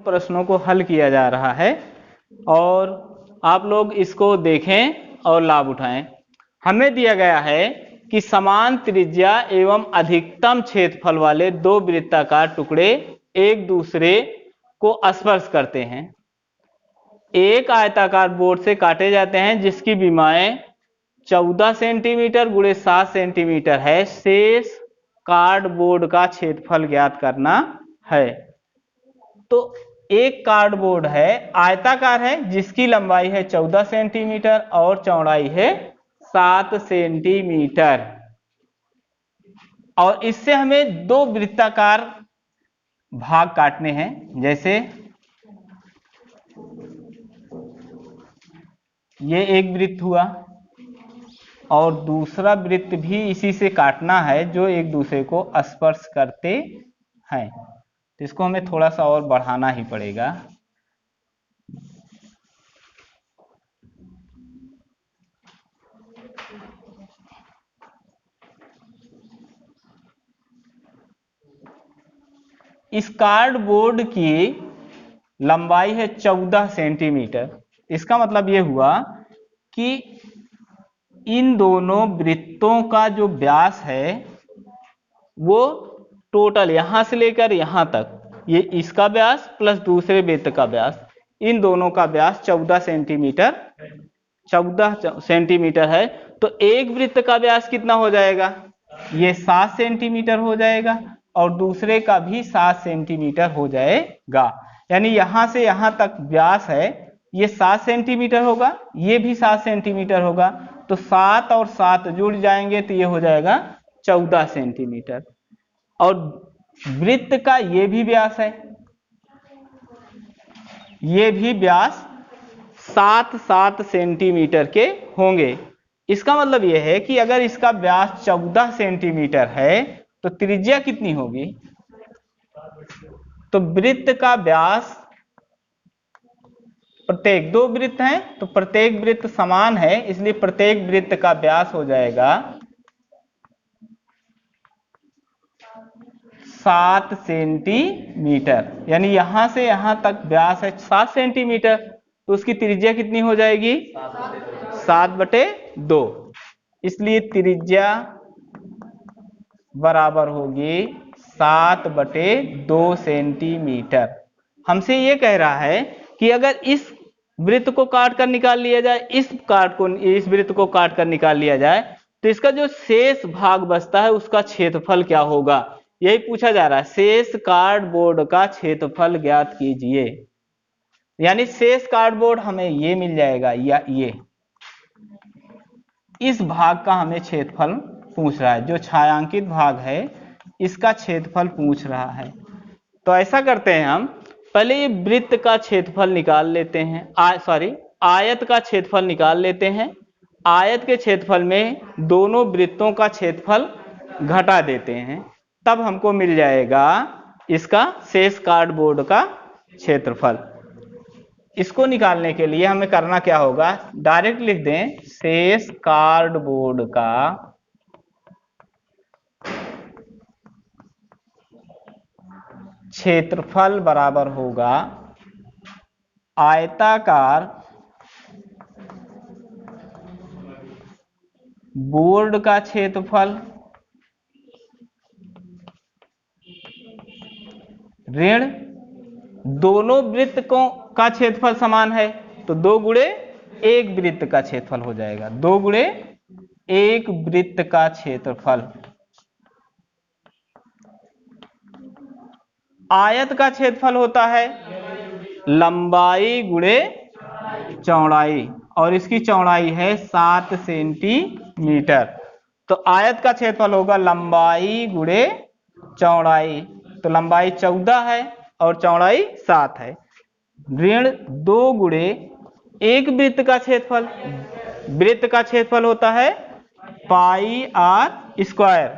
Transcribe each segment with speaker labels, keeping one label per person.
Speaker 1: प्रश्नों को हल किया जा रहा है और आप लोग इसको देखें और लाभ उठाएं। हमें दिया गया है कि समान त्रिज्या एवं अधिकतम क्षेत्रफल वाले दो वृत्ताकार टुकड़े एक दूसरे को स्पर्श करते हैं। एक आयताकार बोर्ड से काटे जाते हैं जिसकी विमाएं 14 सेंटीमीटर गुणे 7 सेंटीमीटर है। शेष कार्डबोर्ड का क्षेत्रफल ज्ञात करना है। तो एक कार्डबोर्ड है, आयताकार है, जिसकी लंबाई है 14 सेंटीमीटर और चौड़ाई है 7 सेंटीमीटर, और इससे हमें दो वृत्ताकार भाग काटने हैं। जैसे ये एक वृत्त हुआ और दूसरा वृत्त भी इसी से काटना है जो एक दूसरे को स्पर्श करते हैं। तो इसको हमें थोड़ा सा और बढ़ाना ही पड़ेगा। इस कार्डबोर्ड की लंबाई है 14 सेंटीमीटर। इसका मतलब यह हुआ कि इन दोनों वृत्तों का जो व्यास है वो टोटल यहां से लेकर यहां तक, ये इसका व्यास प्लस दूसरे वृत्त का व्यास, इन दोनों का व्यास 14 सेंटीमीटर है। तो एक वृत्त का व्यास कितना हो जाएगा? ये 7 सेंटीमीटर हो जाएगा और दूसरे का भी 7 सेंटीमीटर हो जाएगा। यानी यहां से यहां तक व्यास है, ये 7 सेंटीमीटर होगा, ये भी 7 सेंटीमीटर होगा। तो 7 और 7 जुड़ जाएंगे तो ये हो जाएगा 14 सेंटीमीटर। और वृत्त का ये भी व्यास है, ये भी व्यास 7 सेंटीमीटर के होंगे। इसका मतलब यह है कि अगर इसका व्यास 14 सेंटीमीटर है तो त्रिज्या कितनी होगी? तो वृत्त का व्यास, प्रत्येक दो वृत्त हैं तो प्रत्येक वृत्त समान है, इसलिए प्रत्येक वृत्त का व्यास हो जाएगा 7 सेंटीमीटर। यानी यहां से यहां तक व्यास है 7 सेंटीमीटर, तो उसकी त्रिज्या कितनी हो जाएगी? 7/2। इसलिए त्रिज्या बराबर होगी 7/2 सेंटीमीटर। हमसे ये कह रहा है कि अगर इस वृत्त को काट कर निकाल लिया जाए, इस वृत्त को काट कर निकाल लिया जाए, तो इसका जो शेष भाग बचता है उसका क्षेत्रफल क्या होगा, यही पूछा जा रहा है। शेष कार्डबोर्ड का क्षेत्रफल ज्ञात कीजिए। यानी शेष कार्डबोर्ड हमें ये मिल जाएगा, या ये इस भाग का हमें क्षेत्रफल पूछ रहा है, जो छायांकित भाग है इसका क्षेत्रफल पूछ रहा है। तो ऐसा करते हैं, हम पहले ये वृत्त का क्षेत्रफल निकाल लेते हैं, आयत का क्षेत्रफल निकाल लेते हैं। आयत के क्षेत्रफल में दोनों वृत्तों का क्षेत्रफल घटा देते हैं, तब हमको मिल जाएगा इसका शेष कार्डबोर्ड का क्षेत्रफल। इसको निकालने के लिए हमें करना क्या होगा? डायरेक्ट लिख दें शेष कार्डबोर्ड का क्षेत्रफल बराबर होगा आयताकार बोर्ड का क्षेत्रफल ऋण दोनों वृत्त का क्षेत्रफल समान है तो 2 गुणे एक वृत्त का क्षेत्रफल हो जाएगा। 2 गुणे एक वृत्त का क्षेत्रफल। आयत का क्षेत्रफल होता है लंबाई गुणे चौड़ाई, और इसकी चौड़ाई है 7 सेंटीमीटर। तो आयत का क्षेत्रफल होगा लंबाई गुणे चौड़ाई। तो लंबाई 14 है और चौड़ाई 7 है, ऋण 2 गुणे एक वृत्त का क्षेत्रफल। वृत्त का क्षेत्रफल होता है पाई r स्क्वायर,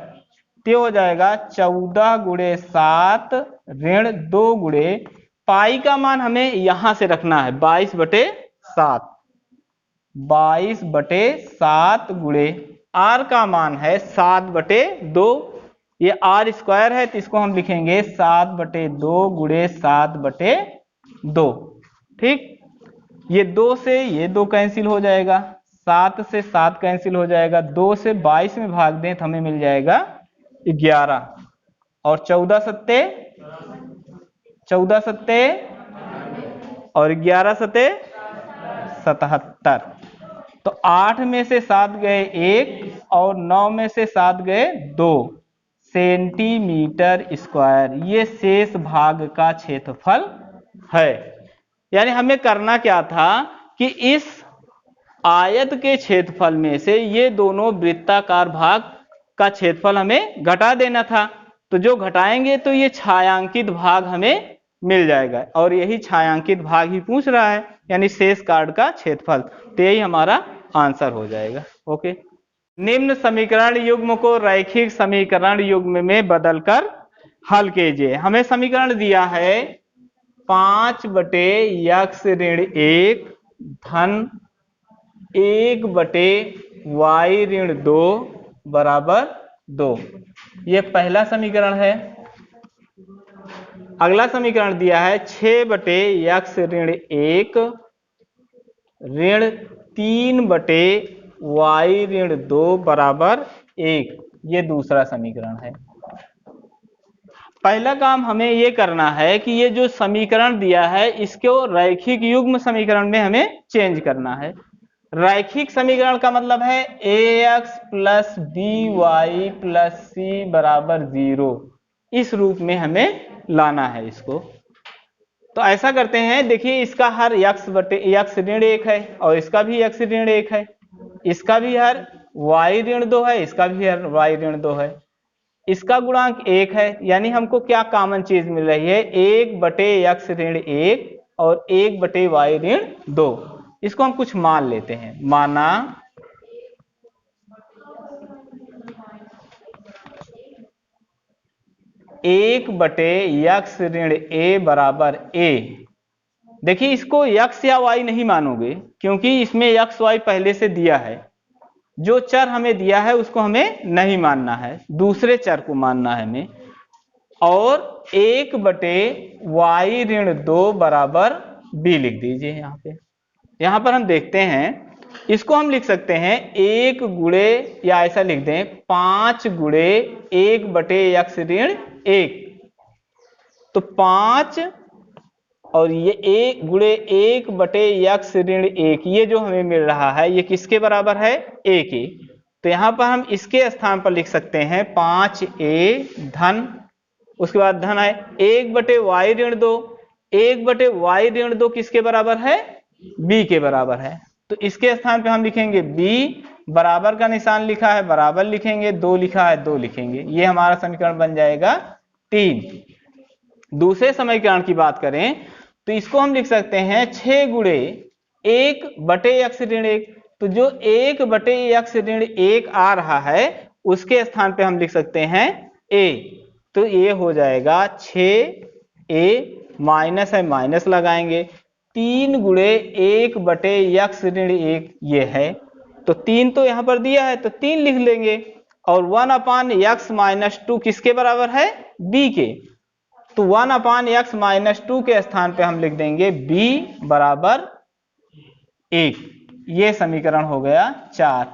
Speaker 1: तो हो जाएगा 14 गुणे 7 ऋण 2 गुणे पाई का मान हमें यहां से रखना है 22/7। 22/7 गुणे r का मान है 7/2। ये r स्क्वायर है तो इसको हम लिखेंगे 7/2 गुणे 7/2। 2। ठीक, ये 2 से ये 2 कैंसिल हो जाएगा, 7 से 7 कैंसिल हो जाएगा, 2 से 22 में भाग दें तो हमें मिल जाएगा 11, और 14 सत्ते और 11 सत्ते 77। तो 8 में से 7 गए 1 और 9 में से 7 गए 2 सेंटीमीटर स्क्वायर, ये शेष भाग का क्षेत्रफल है। यानी हमें करना क्या था कि इस आयत के क्षेत्रफल में से ये दोनों वृत्ताकार भाग का क्षेत्रफल हमें घटा देना था। तो जो घटाएंगे तो ये छायांकित भाग हमें मिल जाएगा, और यही छायांकित भाग ही पूछ रहा है, यानी शेष कार्ड का क्षेत्रफल। तो यही हमारा आंसर हो जाएगा। ओके, निम्न समीकरण युग्म को रैखिक समीकरण युग्म में बदलकर हल कीजिए। हमें समीकरण दिया है 5/x-1 धन 1/y-2 बराबर 2। ये पहला समीकरण है। अगला समीकरण दिया है 6/x-1 ऋण 3/y-2 बराबर 1। ये दूसरा समीकरण है। पहला काम हमें ये करना है कि ये जो समीकरण दिया है इसको रैखिक युग्म समीकरण में हमें चेंज करना है। रैखिक समीकरण का मतलब है ax plus by plus c बराबर 0, इस रूप में हमें लाना है इसको। तो ऐसा करते हैं, देखिए इसका हर x ऋण 1 है और इसका भी x ऋण 1 है, इसका भी हर y ऋण 2 है, इसका भी हर y ऋण 2 है, इसका गुणांक 1 है। यानी हमको क्या कॉमन चीज मिल रही है, 1/x ऋण 1 और 1/y ऋण 2। इसको हम कुछ मान लेते हैं। माना 1/x ऋण a बराबर a। देखिए इसको x या y नहीं मानोगे, क्योंकि इसमें x y पहले से दिया है। जो चर हमें दिया है उसको हमें नहीं मानना है, दूसरे चर को मानना है हमें। और 1/y ऋण 2 बराबर b लिख दीजिए। यहाँ पर हम देखते हैं, इसको हम लिख सकते हैं 1 गुणे, या ऐसा लिख दें 5 गुणे 1/x ऋण 1। तो 5 और ये 1 गुणे 1/x ऋण 1, ये जो हमें मिल रहा है ये किसके बराबर है, a के। तो यहाँ पर हम इसके स्थान पर लिख सकते हैं 5a धन, उसके बाद धन है 1/y ऋण 2। 1/y ऋण 2 किसके बराबर है, b के बराबर है। तो इसके स्थान पे हम लिखेंगे b, बराबर का निशान लिखा है बराबर लिखेंगे, 2 लिखा है 2 लिखेंगे। ये हमारा समीकरण बन जाएगा 3। दूसरे समीकरण की बात करें तो इसको हम लिख सकते हैं 6 गुणे 1/x ऋण 1। तो जो 1/x ऋण 1 आ रहा है उसके स्थान पे हम लिख सकते हैं a। तो ये हो जाएगा 6a, माइनस है माइनस लगाएंगे, 3 गुणे 1/x ऋण 1 ये है। तो 3 तो यहाँ पर दिया है तो 3 लिख लेंगे, और 1/x-2 किसके बराबर है, b के। तो 1/x-2 के स्थान पे हम लिख देंगे b बराबर 1। ये समीकरण हो गया 4।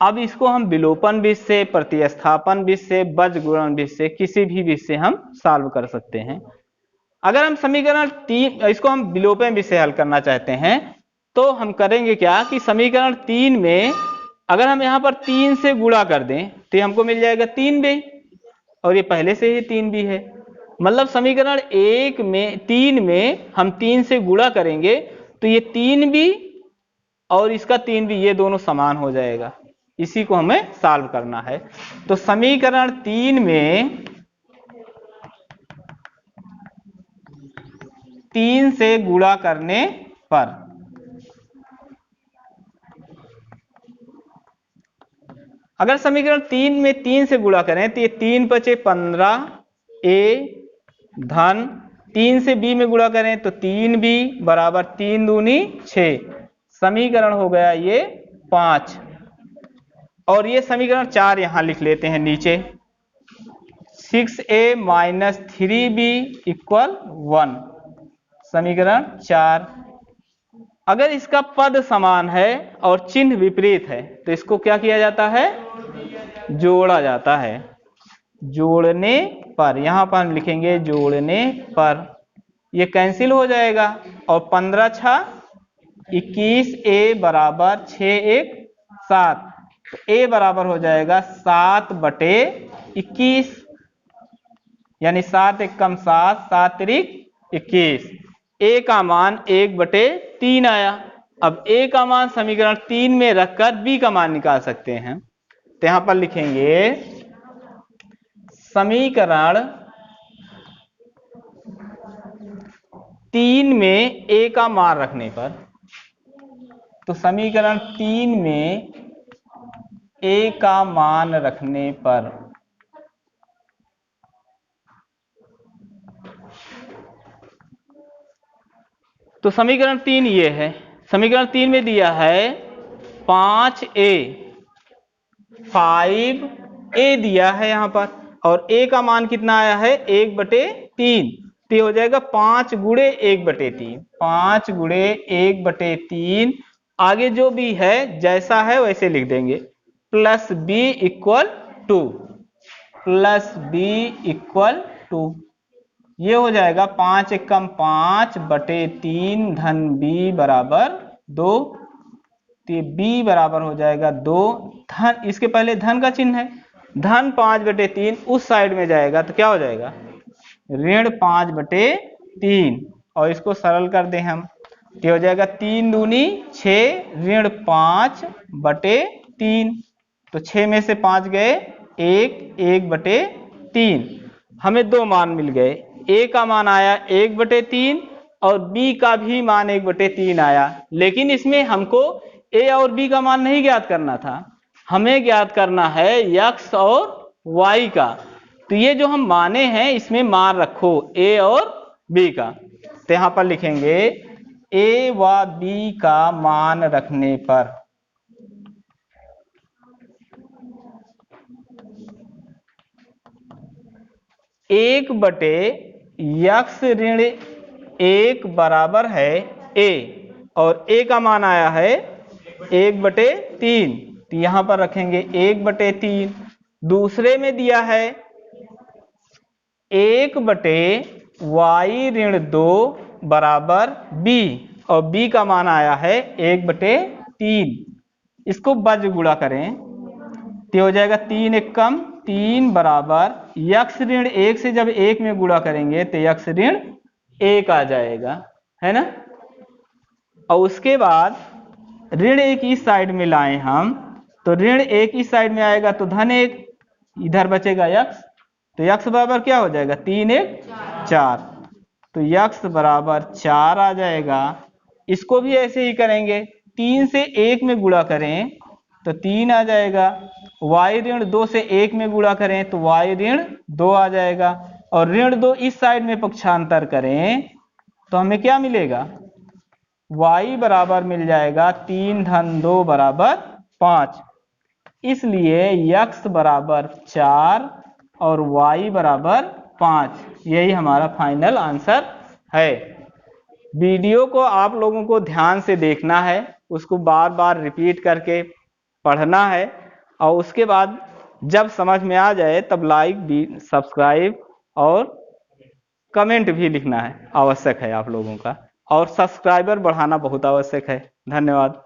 Speaker 1: अब इसको हम विलोपन विधि से, प्रतिस्थापन विधि से, बीजगुणन विधि से, किसी भी विधि से हम सॉल्व कर सकते हैं। अगर हम समीकरण 3 इसको हम विलोपन विधि से हल करना चाहते हैं तो हम करेंगे क्या कि समीकरण 3 में अगर हम यहाँ पर 3 से गुणा कर दें तो हमको मिल जाएगा 3b, और ये पहले से ही 3b है। मतलब समीकरण 3 में हम 3 से गुणा करेंगे तो ये 3b और इसका 3b ये दोनों समान हो जाएगा। इसी को हमें सॉल्व करना है। तो समीकरण 3 में 3 से गुणा करने पर अगर समीकरण 3 में 3 से गुणा करें तो ये 3 बचे 15a धन 3 से b में गुणा करें तो 3b बराबर 3 दूनी 6। समीकरण हो गया ये 5। और ये समीकरण 4 यहां लिख लेते हैं नीचे, 6a माइनस 3b इक्वल 1। समीकरण 4। अगर इसका पद समान है और चिन्ह विपरीत है तो इसको क्या किया जाता है, जोड़ा जाता है। जोड़ने पर, यहां पर हम लिखेंगे जोड़ने पर, ये कैंसिल हो जाएगा और 15 छा 21, a बराबर 6 1 7, तो a बराबर हो जाएगा 7/21, यानी 7 1 कम 7, 7 त्रिक 21। a का मान 1/3 आया। अब a का मान समीकरण 3 में रखकर b का मान निकाल सकते हैं। तो यहां पर लिखेंगे समीकरण 3 में a का मान रखने पर, तो समीकरण 3 में a का मान रखने पर तो समीकरण 3 ये है। समीकरण 3 में दिया है 5a, 5a दिया है यहां पर, और a का मान कितना आया है 1/3, तो हो जाएगा 5 गुणे 1/3, 5 गुणे 1/3। आगे जो भी है जैसा है वैसे लिख देंगे, plus b equal to, plus b equal to, ये हो जाएगा 5 एकम 5/3 धन b बराबर 2, तो b बराबर हो जाएगा 2, धन, इसके पहले धन का चिन्ह है, धन 5/3 उस साइड में जाएगा तो क्या हो जाएगा ऋण 5/3, और इसको सरल कर दें हम तो हो जाएगा 3 दूनी 6 ऋण 5/3, तो 6 में से 5 गए 1/3, हमें दो मान मिल गए, a का मान आया 1/3 और b का भी मान 1/3 आया। लेकिन इसमें हमको a और b का मान नहीं ज्ञात करना था, हमें ज्ञात करना है x और y का। तो ये जो हम माने हैं इसमें मान रखो a और b का, तो यहां पर लिखेंगे a व b का मान रखने पर 1/x ऋण 1 बराबर है a, और a का मान आया है 1/3, तो यहां पर रखेंगे 1/3। दूसरे में दिया है 1/y ऋण 2 बराबर b, और b का मान आया है 1/3, इसको बज गुणा करें तो हो जाएगा 3 1 कम 3 बराबर x ऋण 1 से जब 1 में गुणा करेंगे तो x ऋण 1 आ जाएगा, है ना। और उसके बाद ऋण 1 इस साइड में लाएं हम, तो ऋण 1 इस साइड में आएगा तो धन 1 इधर बचेगा x, तो x बराबर क्या हो जाएगा 3 1 4, तो x बराबर 4 आ जाएगा। इसको भी ऐसे ही करेंगे, 3 से 1 में गुणा करें तो 3 आ जाएगा, y ऋण 2 से 1 में गुणा करें तो y ऋण 2 आ जाएगा, और ऋण 2 इस साइड में पक्षांतर करें तो हमें क्या मिलेगा, y बराबर मिल जाएगा 3 धन 2 बराबर 5। इसलिए x बराबर 4 और y बराबर 5, यही हमारा फाइनल आंसर है। वीडियो को आप लोगों को ध्यान से देखना है, उसको बार बार रिपीट करके पढ़ना है, और उसके बाद जब समझ में आ जाए तब लाइक सब्सक्राइब और कमेंट भी लिखना है, आवश्यक है आप लोगों का, और सब्सक्राइबर बढ़ाना बहुत आवश्यक है। धन्यवाद।